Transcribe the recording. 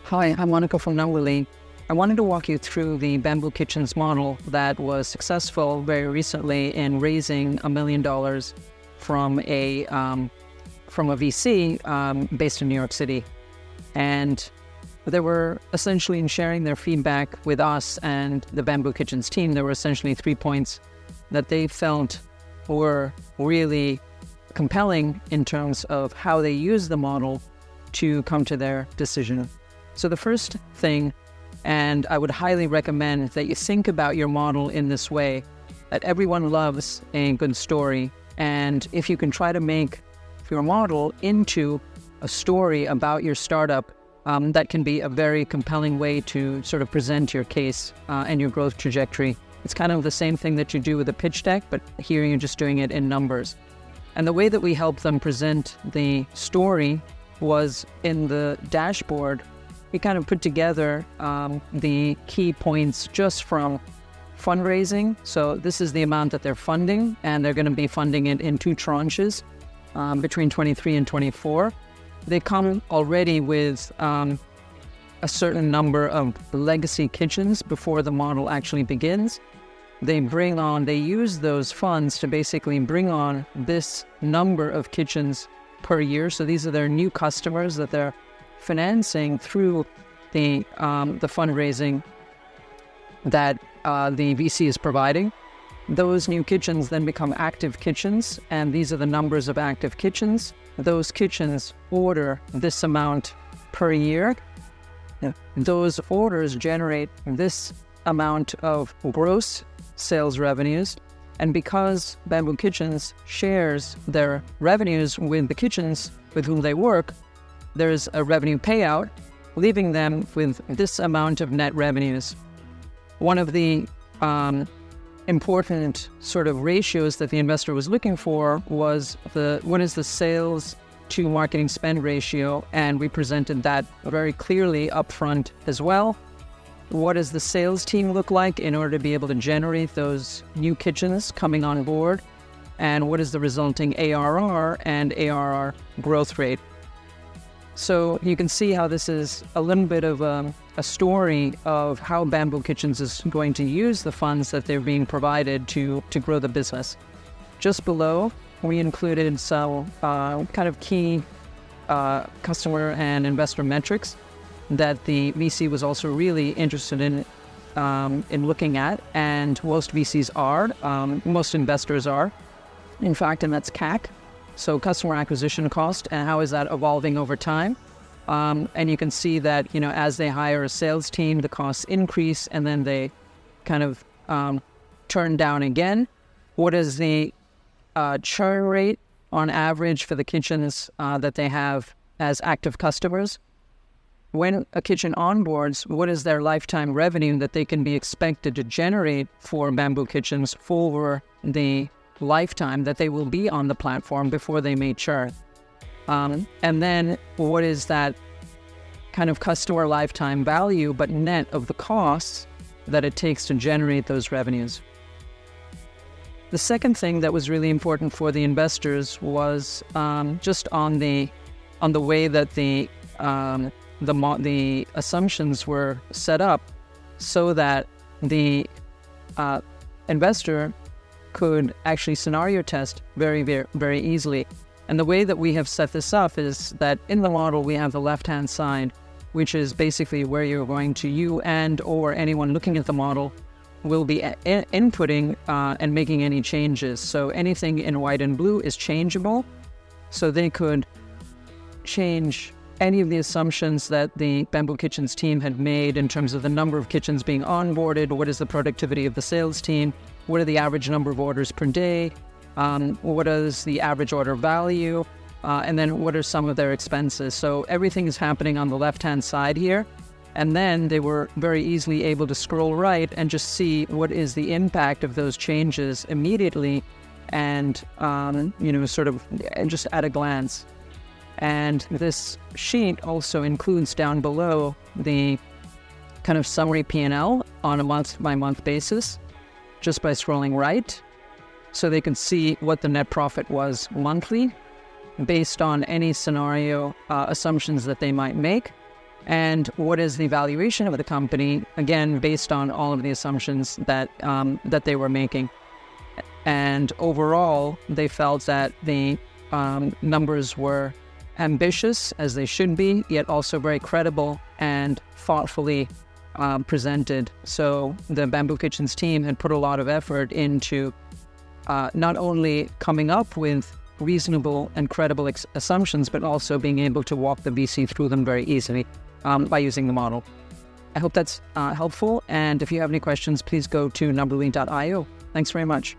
Hi, I'm Monica from Nangwili. I wanted to walk you through the Bamboo Kitchens model that was successful very recently in raising $1 million from a VC based in New York City. And they were essentially, in sharing their feedback with us and the Bamboo Kitchens team, there were essentially 3 points that they felt were really compelling in terms of how they use the model to come to their decision. So the first thing, and I would highly recommend that you think about your model in this way, that everyone loves a good story. And if you can try to make your model into a story about your startup, that can be a very compelling way to sort of present your case and your growth trajectory. It's kind of the same thing that you do with a pitch deck, but here you're just doing it in numbers. And the way that we helped them present the story was in the dashboard. We kind of put together the key points just from fundraising. So this is the amount that they're funding, and they're going to be funding it in 2 tranches between 23 and 24. They come already with a certain number of legacy kitchens before the model actually begins. They use those funds to basically bring on this number of kitchens per year. So these are their new customers that they're financing through the fundraising that the VC is providing. Those new kitchens then become active kitchens, and these are the numbers of active kitchens. Those kitchens order this amount per year. Those orders generate this amount of gross sales revenues, and because Bamboo Kitchens shares their revenues with the kitchens with whom they work, there's a revenue payout, leaving them with this amount of net revenues. One of the important sort of ratios that the investor was looking for was what is the sales to marketing spend ratio, and we presented that very clearly up front as well. What does the sales team look like in order to be able to generate those new kitchens coming on board? And what is the resulting ARR and ARR growth rate? So you can see how this is a little bit of a story of how Bamboo Kitchens is going to use the funds that they're being provided to grow the business. Just below, we included some kind of key customer and investor metrics that the VC was also really interested in looking at, and most VCs are, most investors are, in fact, and that's CAC. So customer acquisition cost, and how is that evolving over time? And you can see that, as they hire a sales team, the costs increase, and then they kind of turn down again. What is the churn rate on average for the kitchens that they have as active customers? When a kitchen onboards, what is their lifetime revenue that they can be expected to generate for Bamboo Kitchens for the lifetime that they will be on the platform before they may churn? And then what is that kind of customer lifetime value, but net of the costs that it takes to generate those revenues? The second thing that was really important for the investors was just on the way that the assumptions were set up so that the investor could actually scenario test very, very, very easily. And the way that we have set this up is that in the model, we have the left-hand side, which is basically where you and or anyone looking at the model will be inputting and making any changes. So anything in white and blue is changeable. So they could change any of the assumptions that the Bamboo Kitchens team had made in terms of the number of kitchens being onboarded, what is the productivity of the sales team, what are the average number of orders per day, what is the average order value, and then what are some of their expenses. So everything is happening on the left-hand side here. And then they were very easily able to scroll right and just see what is the impact of those changes immediately and, sort of just at a glance. And this sheet also includes down below the kind of summary P&L on a month-by-month basis, just by scrolling right. So they can see what the net profit was monthly based on any scenario assumptions that they might make. and what is the valuation of the company, again, based on all of the assumptions that they were making. And overall, they felt that the numbers were ambitious, as they should be, yet also very credible and thoughtfully presented. So the Bamboo Kitchens team had put a lot of effort into not only coming up with reasonable and credible assumptions, but also being able to walk the VC through them very easily by using the model. I hope that's helpful. And if you have any questions, please go to numberly.io. Thanks very much.